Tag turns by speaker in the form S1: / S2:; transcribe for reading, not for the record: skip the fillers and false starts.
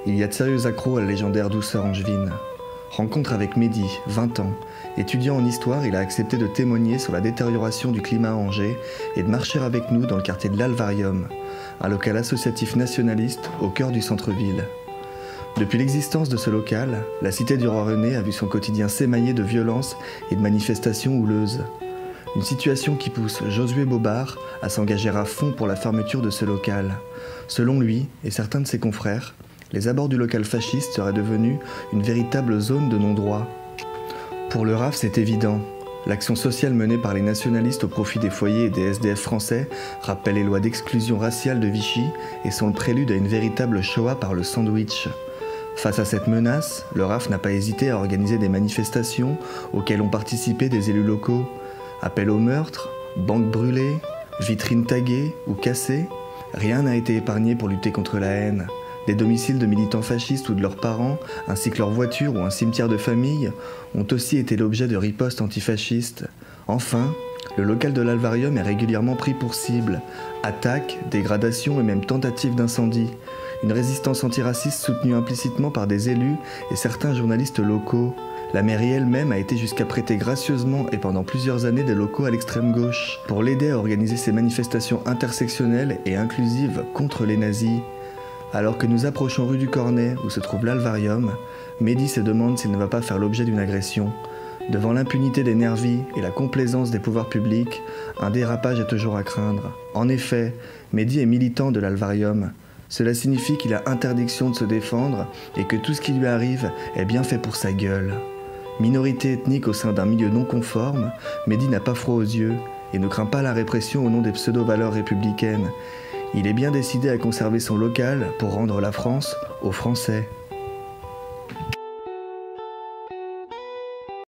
S1: Il y a de sérieux accros à la légendaire douceur angevine. Rencontre avec Mehdi, 20 ans. Étudiant en histoire, il a accepté de témoigner sur la détérioration du climat à Angers et de marcher avec nous dans le quartier de l'Alvarium, un local associatif nationaliste au cœur du centre-ville. Depuis l'existence de ce local, la cité du Roi René a vu son quotidien s'émailler de violences et de manifestations houleuses. Une situation qui pousse Josué Bobard à s'engager à fond pour la fermeture de ce local. Selon lui et certains de ses confrères, les abords du local fasciste seraient devenus une véritable zone de non-droit. Pour le RAF, c'est évident. L'action sociale menée par les nationalistes au profit des foyers et des SDF français rappelle les lois d'exclusion raciale de Vichy et sont le prélude à une véritable Shoah par le sandwich. Face à cette menace, le RAF n'a pas hésité à organiser des manifestations auxquelles ont participé des élus locaux. Appel au meurtre, banques brûlées, vitrines taguées ou cassées, rien n'a été épargné pour lutter contre la haine. Des domiciles de militants fascistes ou de leurs parents, ainsi que leurs voitures ou un cimetière de famille, ont aussi été l'objet de ripostes antifascistes. Enfin, le local de l'Alvarium est régulièrement pris pour cible. Attaques, dégradations et même tentatives d'incendie. Une résistance antiraciste soutenue implicitement par des élus et certains journalistes locaux. La mairie elle-même a été jusqu'à prêter gracieusement et pendant plusieurs années des locaux à l'extrême gauche pour l'aider à organiser ces manifestations intersectionnelles et inclusives contre les nazis. Alors que nous approchons rue du Cornet, où se trouve l'Alvarium, Mehdi se demande s'il ne va pas faire l'objet d'une agression. Devant l'impunité des nervis et la complaisance des pouvoirs publics, un dérapage est toujours à craindre. En effet, Mehdi est militant de l'Alvarium. Cela signifie qu'il a interdiction de se défendre et que tout ce qui lui arrive est bien fait pour sa gueule. Minorité ethnique au sein d'un milieu non conforme, Mehdi n'a pas froid aux yeux et ne craint pas la répression au nom des pseudo-valeurs républicaines. Il est bien décidé à conserver son local pour rendre la France aux Français.